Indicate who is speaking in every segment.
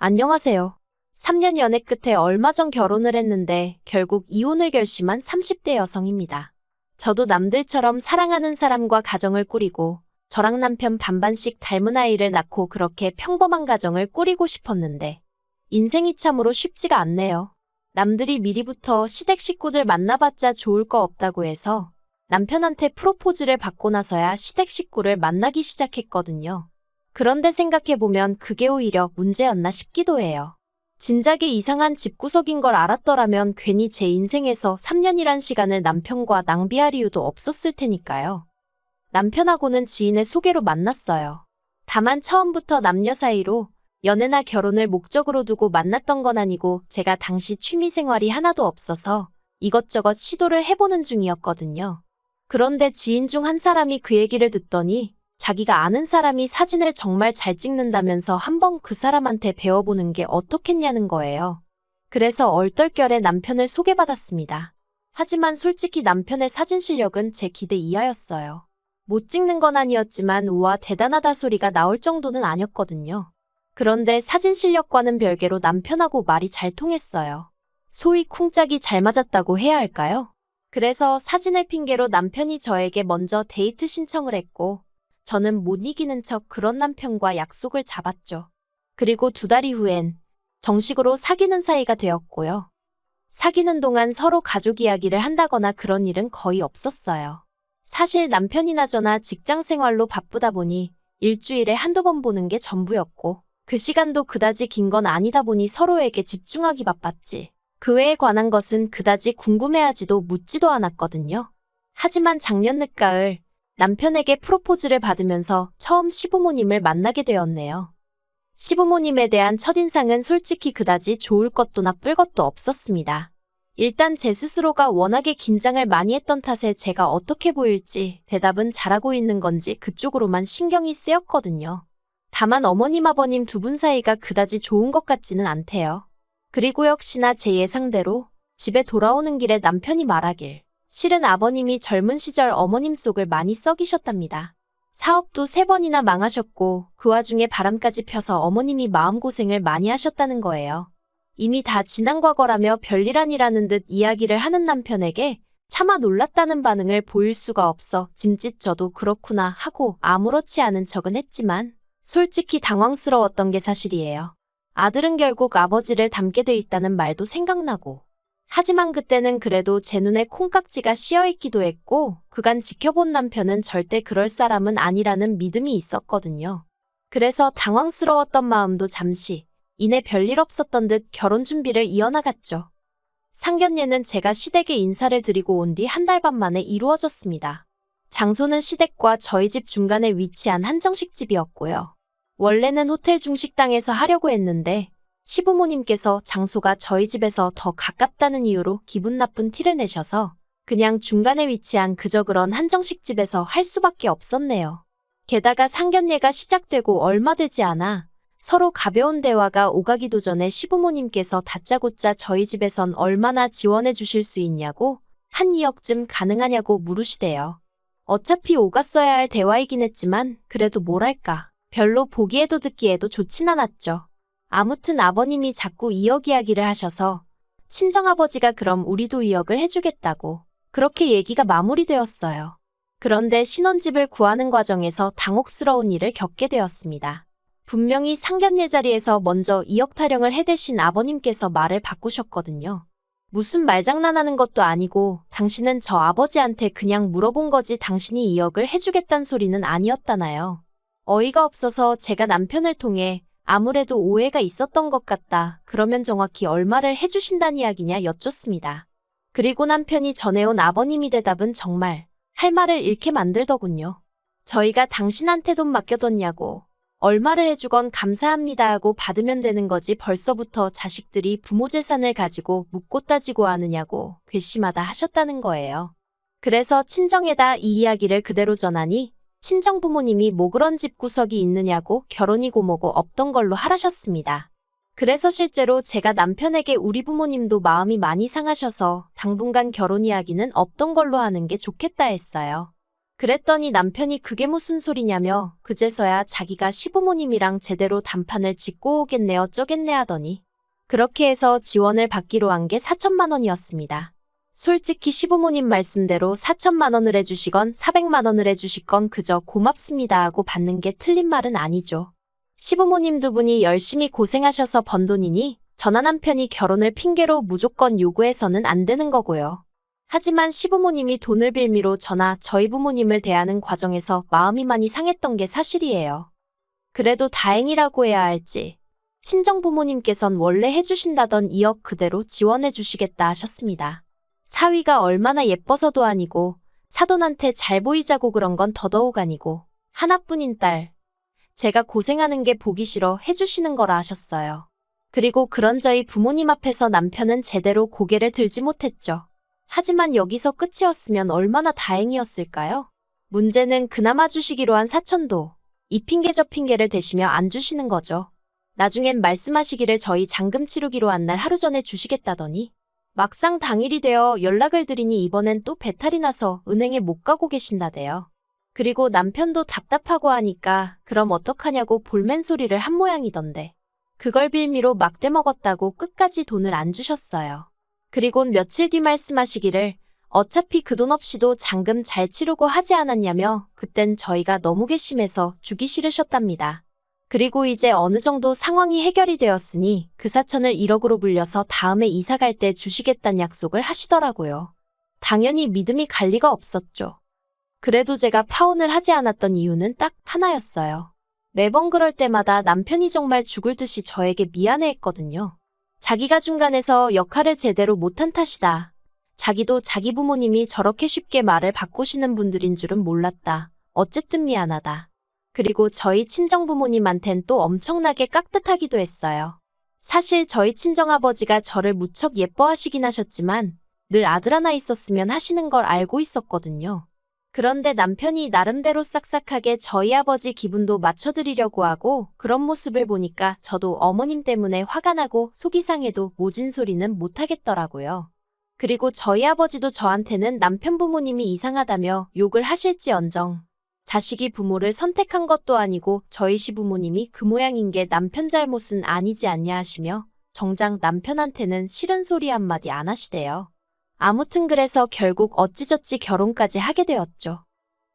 Speaker 1: 안녕하세요. 3년 연애 끝에 얼마 전 결혼을 했는데 결국 이혼을 결심한 30대 여성입니다. 저도 남들처럼 사랑하는 사람과 가정을 꾸리고 저랑 남편 반반씩 닮은 아이를 낳고 그렇게 평범한 가정을 꾸리고 싶었는데 인생이 참으로 쉽지가 않네요. 남들이 미리부터 시댁 식구들 만나봤자 좋을 거 없다고 해서 남편한테 프로포즈를 받고 나서야 시댁 식구를 만나기 시작했거든요. 그런데 생각해보면 그게 오히려 문제였나 싶기도 해요. 진작에 이상한 집구석인 걸 알았더라면 괜히 제 인생에서 3년이란 시간을 남편과 낭비할 이유도 없었을 테니까요. 남편하고는 지인의 소개로 만났어요. 다만 처음부터 남녀 사이로 연애나 결혼을 목적으로 두고 만났던 건 아니고 제가 당시 취미생활이 하나도 없어서 이것저것 시도를 해보는 중이었거든요. 그런데 지인 중 한 사람이 그 얘기를 듣더니 자기가 아는 사람이 사진을 정말 잘 찍는다면서 한번 그 사람한테 배워보는 게 어떻겠냐는 거예요. 그래서 얼떨결에 남편을 소개받았습니다. 하지만 솔직히 남편의 사진 실력은 제 기대 이하였어요. 못 찍는 건 아니었지만 우와 대단하다 소리가 나올 정도는 아니었거든요. 그런데 사진 실력과는 별개로 남편하고 말이 잘 통했어요. 소위 쿵짝이 잘 맞았다고 해야 할까요? 그래서 사진을 핑계로 남편이 저에게 먼저 데이트 신청을 했고 저는 못 이기는 척 그런 남편과 약속을 잡았죠. 그리고 2달 이후엔 정식으로 사귀는 사이가 되었고요. 사귀는 동안 서로 가족 이야기를 한다거나 그런 일은 거의 없었어요. 사실 남편이나 저나 직장 생활로 바쁘다 보니 일주일에 한두 번 보는 게 전부였고 그 시간도 그다지 긴 건 아니다 보니 서로에게 집중하기 바빴지. 그 외에 관한 것은 그다지 궁금해하지도 묻지도 않았거든요. 하지만 작년 늦가을 남편에게 프로포즈를 받으면서 처음 시부모님을 만나게 되었네요. 시부모님에 대한 첫인상은 솔직히 그다지 좋을 것도 나쁠 것도 없었습니다. 일단 제 스스로가 워낙에 긴장을 많이 했던 탓에 제가 어떻게 보일지 대답은 잘하고 있는 건지 그쪽으로만 신경이 쓰였거든요. 다만 어머님 아버님 2분 사이가 그다지 좋은 것 같지는 않대요. 그리고 역시나 제 예상대로 집에 돌아오는 길에 남편이 말하길 실은 아버님이 젊은 시절 어머님 속을 많이 썩이셨답니다. 사업도 3번이나 망하셨고 그 와중에 바람까지 펴서 어머님이 마음고생을 많이 하셨다는 거예요. 이미 다 지난 과거라며 별일 아니라는 듯 이야기를 하는 남편에게 차마 놀랐다는 반응을 보일 수가 없어 짐짓 저도 그렇구나 하고 아무렇지 않은 척은 했지만 솔직히 당황스러웠던 게 사실이에요. 아들은 결국 아버지를 닮게 돼 있다는 말도 생각나고 하지만 그때는 그래도 제 눈에 콩깍지가 씌어있기도 했고 그간 지켜본 남편은 절대 그럴 사람은 아니라는 믿음이 있었거든요. 그래서 당황스러웠던 마음도 잠시 이내 별일 없었던 듯 결혼 준비를 이어나갔죠. 상견례는 제가 시댁에 인사를 드리고 온 뒤 1달 반 만에 이루어졌습니다. 장소는 시댁과 저희 집 중간에 위치한 한정식 집이었고요. 원래는 호텔 중식당에서 하려고 했는데 시부모님께서 장소가 저희 집에서 더 가깝다는 이유로 기분 나쁜 티를 내셔서 그냥 중간에 위치한 그저 그런 한정식 집에서 할 수밖에 없었네요. 게다가 상견례가 시작되고 얼마 되지 않아 서로 가벼운 대화가 오가기도 전에 시부모님께서 다짜고짜 저희 집에선 얼마나 지원해 주실 수 있냐고 한 2억쯤 가능하냐고 물으시대요. 어차피 오갔어야 할 대화이긴 했지만 그래도 뭐랄까 별로 보기에도 듣기에도 좋진 않았죠. 아무튼 아버님이 자꾸 2억 이야기를 하셔서 친정아버지가 그럼 우리도 2억을 해주겠다고 그렇게 얘기가 마무리되었어요. 그런데 신혼집을 구하는 과정에서 당혹스러운 일을 겪게 되었습니다. 분명히 상견례 자리에서 먼저 2억 타령을 해대신 아버님께서 말을 바꾸셨거든요. 무슨 말장난하는 것도 아니고 당신은 저 아버지한테 그냥 물어본 거지 당신이 2억을 해주겠단 소리는 아니었다나요. 어이가 없어서 제가 남편을 통해 아무래도 오해가 있었던 것 같다. 그러면 정확히 얼마를 해주신다는 이야기냐 여쭙습니다. 그리고 남편이 전해온 아버님이 대답은 정말 할 말을 잃게 만들더군요. 저희가 당신한테 돈 맡겨뒀냐고 얼마를 해주건 감사합니다 하고 받으면 되는 거지 벌써부터 자식들이 부모 재산을 가지고 묻고 따지고 하느냐고 괘씸하다 하셨다는 거예요. 그래서 친정에다 이 이야기를 그대로 전하니 친정 부모님이 뭐 그런 집구석이 있느냐고 결혼이고 뭐고 없던 걸로 하라셨습니다. 그래서 실제로 제가 남편에게 우리 부모님도 마음이 많이 상하셔서 당분간 결혼 이야기는 없던 걸로 하는 게 좋겠다 했어요. 그랬더니 남편이 그게 무슨 소리냐며 그제서야 자기가 시부모님이랑 제대로 단판을 짓고 오겠네 어쩌겠네 하더니 그렇게 해서 지원을 받기로 한 게 4천만 원이었습니다. 솔직히 시부모님 말씀대로 4천만 원을 해주시건 400만 원을 해주시건 그저 고맙습니다 하고 받는 게 틀린 말은 아니죠. 시부모님 두 분이 열심히 고생하셔서 번 돈이니 저나 남편이 결혼을 핑계로 무조건 요구해서는 안 되는 거고요. 하지만 시부모님이 돈을 빌미로 저나 저희 부모님을 대하는 과정에서 마음이 많이 상했던 게 사실이에요. 그래도 다행이라고 해야 할지 친정 부모님께선 원래 해주신다던 2억 그대로 지원해 주시겠다 하셨습니다. 사위가 얼마나 예뻐서도 아니고 사돈한테 잘 보이자고 그런 건 더더욱 아니고 하나뿐인 딸. 제가 고생하는 게 보기 싫어 해주시는 거라 하셨어요. 그리고 그런 저희 부모님 앞에서 남편은 제대로 고개를 들지 못했죠. 하지만 여기서 끝이었으면 얼마나 다행이었을까요? 문제는 그나마 주시기로 한 4천도 이 핑계 저 핑계를 대시며 안 주시는 거죠. 나중엔 말씀하시기를 저희 잔금 치르기로 한 날 하루 전에 주시겠다더니 막상 당일이 되어 연락을 드리니 이번엔 또 배탈이 나서 은행에 못 가고 계신다대요. 그리고 남편도 답답하고 하니까 그럼 어떡하냐고 볼멘 소리를 한 모양이던데 그걸 빌미로 막대 먹었다고 끝까지 돈을 안 주셨어요. 그리곤 며칠 뒤 말씀하시기를 어차피 그 돈 없이도 잔금 잘 치르고 하지 않았냐며 그땐 저희가 너무 괘씸해서 주기 싫으셨답니다. 그리고 이제 어느 정도 상황이 해결이 되었으니 그 4천을 1억으로 불려서 다음에 이사 갈 때 주시겠다는 약속을 하시더라고요. 당연히 믿음이 갈 리가 없었죠. 그래도 제가 파혼을 하지 않았던 이유는 딱 하나였어요. 매번 그럴 때마다 남편이 정말 죽을 듯이 저에게 미안해했거든요. 자기가 중간에서 역할을 제대로 못한 탓이다. 자기도 자기 부모님이 저렇게 쉽게 말을 바꾸시는 분들인 줄은 몰랐다. 어쨌든 미안하다. 그리고 저희 친정부모님한텐 또 엄청나게 깍듯하기도 했어요. 사실 저희 친정아버지가 저를 무척 예뻐하시긴 하셨지만 늘 아들 하나 있었으면 하시는 걸 알고 있었거든요. 그런데 남편이 나름대로 싹싹하게 저희 아버지 기분도 맞춰드리려고 하고 그런 모습을 보니까 저도 어머님 때문에 화가 나고 속이 상해도 모진 소리는 못하겠더라고요. 그리고 저희 아버지도 저한테는 남편 부모님이 이상하다며 욕을 하실지언정 자식이 부모를 선택한 것도 아니고 저희 시부모님이 그 모양인 게 남편 잘못은 아니지 않냐 하시며 정작 남편한테는 싫은 소리 한마디 안 하시대요. 아무튼 그래서 결국 어찌저찌 결혼까지 하게 되었죠.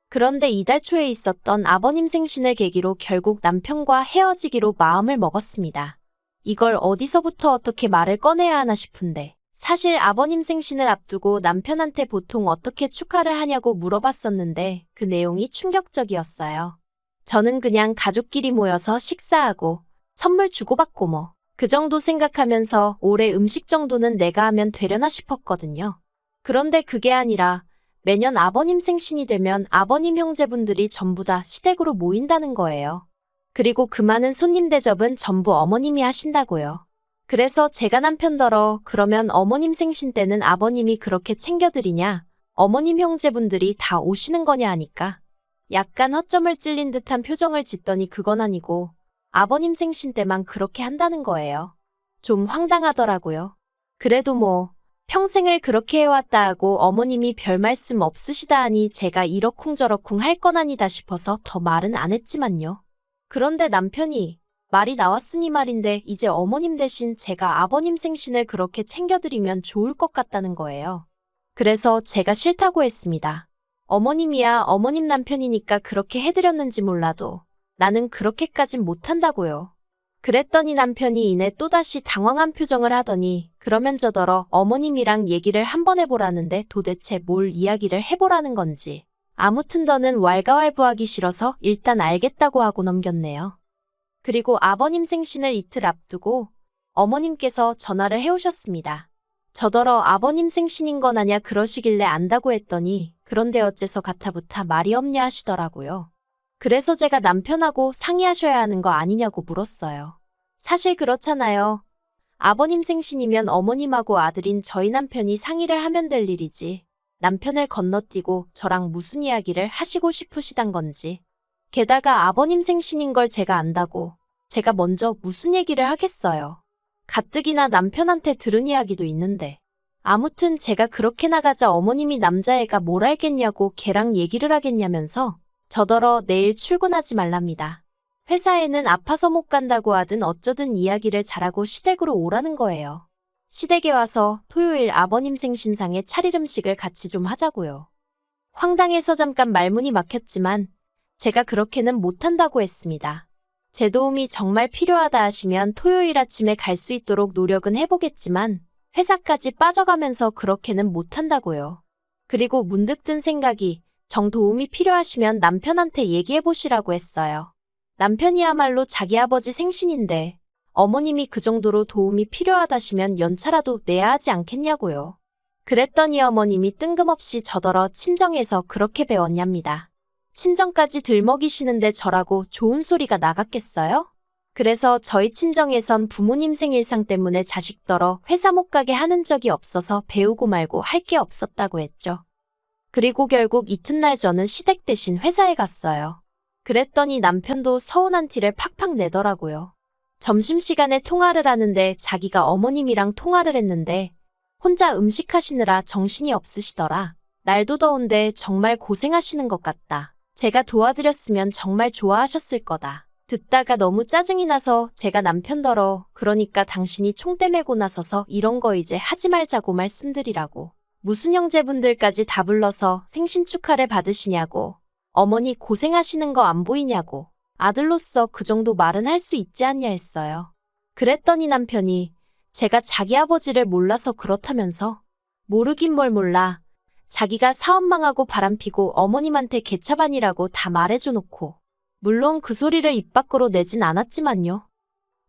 Speaker 1: 그런데 이달 초에 있었던 아버님 생신을 계기로 결국 남편과 헤어지기로 마음을 먹었습니다. 이걸 어디서부터 어떻게 말을 꺼내야 하나 싶은데 사실 아버님 생신을 앞두고 남편한테 보통 어떻게 축하를 하냐고 물어봤었는데 그 내용이 충격적이었어요. 저는 그냥 가족끼리 모여서 식사하고 선물 주고받고 뭐 그 정도 생각하면서 올해 음식 정도는 내가 하면 되려나 싶었거든요. 그런데 그게 아니라 매년 아버님 생신이 되면 아버님 형제분들이 전부 다 시댁으로 모인다는 거예요. 그리고 그 많은 손님 대접은 전부 어머님이 하신다고요. 그래서 제가 남편더러 그러면 어머님 생신 때는 아버님이 그렇게 챙겨드리냐? 어머님 형제분들이 다 오시는 거냐 하니까 약간 허점을 찔린 듯한 표정을 짓더니 그건 아니고 아버님 생신 때만 그렇게 한다는 거예요. 좀 황당하더라고요. 그래도 뭐 평생을 그렇게 해왔다 하고 어머님이 별 말씀 없으시다 하니 제가 이러쿵저러쿵 할 건 아니다 싶어서 더 말은 안 했지만요. 그런데 남편이 말이 나왔으니 말인데 이제 어머님 대신 제가 아버님 생신을 그렇게 챙겨드리면 좋을 것 같다는 거예요. 그래서 제가 싫다고 했습니다. 어머님이야 어머님 남편이니까 그렇게 해드렸는지 몰라도 나는 그렇게까진 못한다고요. 그랬더니 남편이 이내 또다시 당황한 표정을 하더니 그러면 저더러 어머님이랑 얘기를 한번 해보라는데 도대체 뭘 이야기를 해보라는 건지. 아무튼 더는 왈가왈부하기 싫어서 일단 알겠다고 하고 넘겼네요. 그리고 아버님 생신을 이틀 앞두고 어머님께서 전화를 해오셨습니다. 저더러 아버님 생신인 건 아냐 그러시길래 안다고 했더니 그런데 어째서 가타부타 말이 없냐 하시더라고요. 그래서 제가 남편하고 상의하셔야 하는 거 아니냐고 물었어요. 사실 그렇잖아요. 아버님 생신이면 어머님하고 아들인 저희 남편이 상의를 하면 될 일이지. 남편을 건너뛰고 저랑 무슨 이야기를 하시고 싶으시단 건지. 게다가 아버님 생신인 걸 제가 안다고 제가 먼저 무슨 얘기를 하겠어요. 가뜩이나 남편한테 들은 이야기도 있는데 아무튼 제가 그렇게 나가자 어머님이 남자애가 뭘 알겠냐고 걔랑 얘기를 하겠냐면서 저더러 내일 출근하지 말랍니다. 회사에는 아파서 못 간다고 하든 어쩌든 이야기를 잘하고 시댁으로 오라는 거예요. 시댁에 와서 토요일 아버님 생신상에 차릴 음식을 같이 좀 하자고요. 황당해서 잠깐 말문이 막혔지만 제가 그렇게는 못한다고 했습니다. 제 도움이 정말 필요하다 하시면 토요일 아침에 갈 수 있도록 노력은 해보겠지만 회사까지 빠져가면서 그렇게는 못한다고요. 그리고 문득 든 생각이 정 도움이 필요하시면 남편한테 얘기해보시라고 했어요. 남편이야말로 자기 아버지 생신인데 어머님이 그 정도로 도움이 필요하다시면 연차라도 내야 하지 않겠냐고요. 그랬더니 어머님이 뜬금없이 저더러 친정에서 그렇게 배웠냐입니다. 친정까지 들먹이시는데 저라고 좋은 소리가 나갔겠어요? 그래서 저희 친정에선 부모님 생일상 때문에 자식더러 회사 못 가게 하는 적이 없어서 배우고 말고 할 게 없었다고 했죠. 그리고 결국 이튿날 저는 시댁 대신 회사에 갔어요. 그랬더니 남편도 서운한 티를 팍팍 내더라고요. 점심시간에 통화를 하는데 자기가 어머님이랑 통화를 했는데 혼자 음식하시느라 정신이 없으시더라. 날도 더운데 정말 고생하시는 것 같다. 제가 도와드렸으면 정말 좋아하셨을 거다. 듣다가 너무 짜증이 나서 제가 남편더러 그러니까 당신이 총대 메고 나서서 이런 거 이제 하지 말자고 말씀드리라고. 무슨 형제분들까지 다 불러서 생신 축하를 받으시냐고. 어머니 고생하시는 거 안 보이냐고. 아들로서 그 정도 말은 할 수 있지 않냐 했어요. 그랬더니 남편이 제가 자기 아버지를 몰라서 그렇다면서. 모르긴 뭘 몰라. 자기가 사업 망하고 바람피고 어머님한테 개차반이라고 다 말해줘 놓고. 물론 그 소리를 입 밖으로 내진 않았지만요.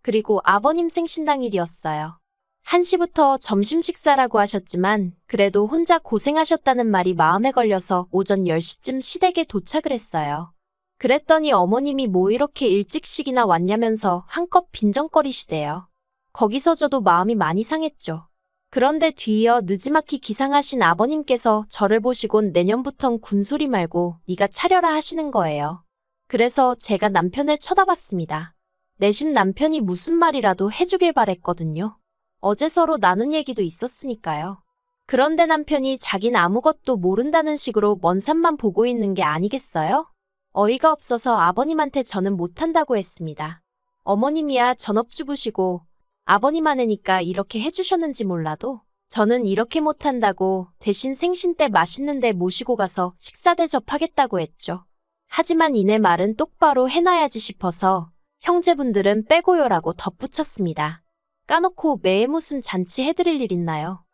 Speaker 1: 그리고 아버님 생신당일이었어요. 1시부터 점심 식사라고 하셨지만 그래도 혼자 고생하셨다는 말이 마음에 걸려서 오전 10시쯤 시댁에 도착을 했어요. 그랬더니 어머님이 뭐 이렇게 일찍씩이나 왔냐면서 한껏 빈정거리시대요. 거기서 저도 마음이 많이 상했죠. 그런데 뒤이어 느지막이 기상하신 아버님께서 저를 보시곤 내년부턴 군소리 말고 네가 차려라 하시는 거예요. 그래서 제가 남편을 쳐다봤습니다. 내심 남편이 무슨 말이라도 해주길 바랬거든요. 어제 서로 나눈 얘기도 있었으니까요. 그런데 남편이 자긴 아무것도 모른다는 식으로 먼 산만 보고 있는 게 아니겠어요? 어이가 없어서 아버님한테 저는 못한다고 했습니다. 어머님이야 전업주부시고 아버님 아내니까 이렇게 해주셨는지 몰라도 저는 이렇게 못한다고 대신 생신 때 맛있는 데 모시고 가서 식사 대접하겠다고 했죠. 하지만 이내 말은 똑바로 해놔야지 싶어서 형제분들은 빼고요라고 덧붙였습니다. 까놓고 매해 무슨 잔치 해드릴 일 있나요?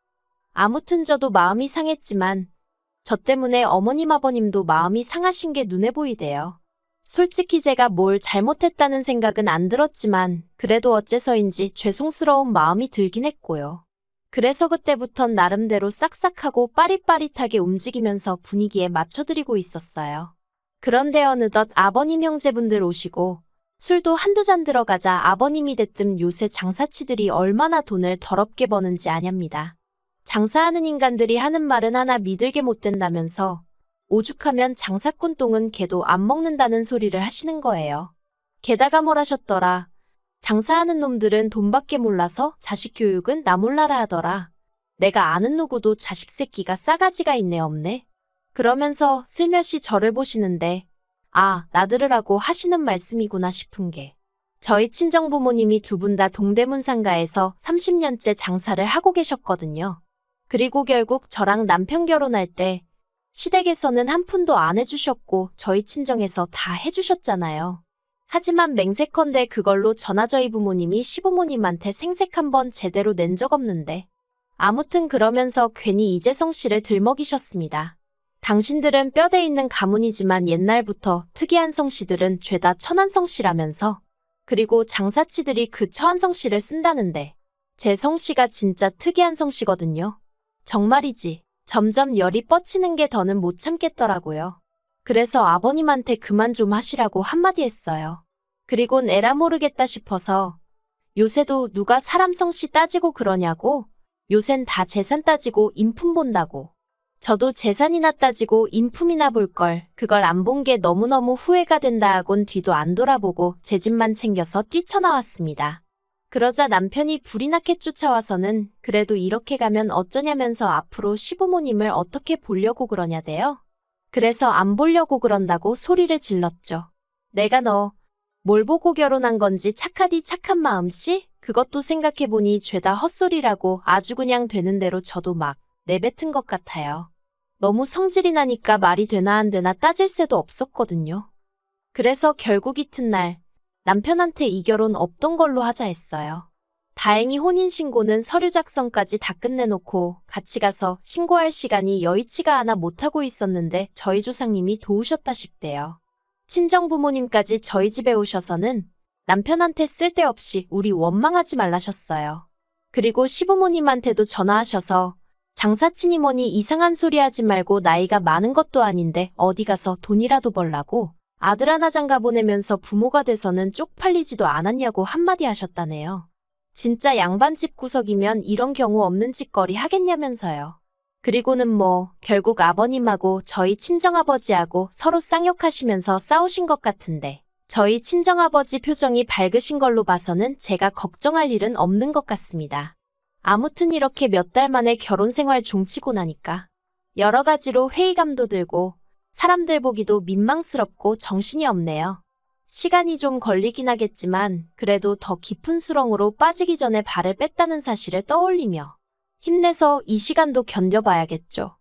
Speaker 1: 아무튼 저도 마음이 상했지만 저 때문에 어머님 아버님도 마음이 상하신 게 눈에 보이대요. 솔직히 제가 뭘 잘못했다는 생각은 안 들었지만 그래도 어째서인지 죄송스러운 마음이 들긴 했고요. 그래서 그때부턴 나름대로 싹싹하고 빠릿빠릿하게 움직이면서 분위기에 맞춰드리고 있었어요. 그런데 어느덧 아버님 형제분들 오시고 술도 한두 잔 들어가자 아버님이 대뜸 요새 장사치들이 얼마나 돈을 더럽게 버는지 아냐입니다. 장사하는 인간들이 하는 말은 하나 믿을게 못 된다면서 오죽하면 장사꾼 똥은 개도 안 먹는다는 소리를 하시는 거예요. 게다가 뭘 하셨더라. 장사하는 놈들은 돈밖에 몰라서 자식 교육은 나 몰라라 하더라. 내가 아는 누구도 자식 새끼가 싸가지가 있네 없네. 그러면서 슬며시 저를 보시는데 아, 나들으라고 하시는 말씀이구나 싶은 게 저희 친정부모님이 두 분 다 동대문 상가에서 30년째 장사를 하고 계셨거든요. 그리고 결국 저랑 남편 결혼할 때 시댁에서는 한 푼도 안 해주셨고 저희 친정에서 다 해주셨잖아요. 하지만 맹세컨대 그걸로 저나 저희 부모님이 시부모님한테 생색 한번 제대로 낸 적 없는데 아무튼 그러면서 괜히 이재성 씨를 들먹이셨습니다. 당신들은 뼈대 있는 가문이지만 옛날부터 특이한 성씨들은 죄다 천한성 씨라면서 그리고 장사치들이 그 처한성 씨를 쓴다는데 제 성씨가 진짜 특이한 성씨거든요. 정말이지. 점점 열이 뻗치는 게 더는 못 참겠더라고요. 그래서 아버님한테 그만 좀 하시라고 한마디 했어요. 그리곤 에라 모르겠다 싶어서 요새도 누가 사람 성씨 따지고 그러냐고. 요샌 다 재산 따지고 인품 본다고. 저도 재산이나 따지고 인품이나 볼 걸. 그걸 안 본 게 너무너무 후회가 된다 하곤 뒤도 안 돌아보고 제 집만 챙겨서 뛰쳐나왔습니다. 그러자 남편이 불이 나게 쫓아와서는 그래도 이렇게 가면 어쩌냐면서 앞으로 시부모님을 어떻게 보려고 그러냐대요. 그래서 안 보려고 그런다고 소리를 질렀죠. 내가 너 뭘 보고 결혼한 건지 착하디 착한 마음씨? 그것도 생각해보니 죄다 헛소리라고 아주 그냥 되는 대로 저도 막 내뱉은 것 같아요. 너무 성질이 나니까 말이 되나 안 되나 따질 새도 없었거든요. 그래서 결국 이튿날 남편한테 이 결혼 없던 걸로 하자 했어요. 다행히 혼인신고는 서류 작성까지 다 끝내놓고 같이 가서 신고할 시간이 여의치가 않아 못하고 있었는데 저희 조상님이 도우셨다 싶대요. 친정부모님까지 저희 집에 오셔서는 남편한테 쓸데없이 우리 원망하지 말라셨어요. 그리고 시부모님한테도 전화하셔서 장사치니 뭐니 이상한 소리 하지 말고 나이가 많은 것도 아닌데 어디 가서 돈이라도 벌라고 아들 하나 장가 보내면서 부모가 돼서는 쪽팔리지도 않았냐고 한마디 하셨다네요. 진짜 양반 집 구석이면 이런 경우 없는 짓거리 하겠냐면서요. 그리고는 뭐 결국 아버님하고 저희 친정아버지하고 서로 쌍욕하시면서 싸우신 것 같은데 저희 친정아버지 표정이 밝으신 걸로 봐서는 제가 걱정할 일은 없는 것 같습니다. 아무튼 이렇게 몇 달 만에 결혼 생활 종치고 나니까 여러 가지로 회의감도 들고 사람들 보기도 민망스럽고 정신이 없네요. 시간이 좀 걸리긴 하겠지만 그래도 더 깊은 수렁으로 빠지기 전에 발을 뺐다는 사실을 떠올리며 힘내서 이 시간도 견뎌봐야겠죠.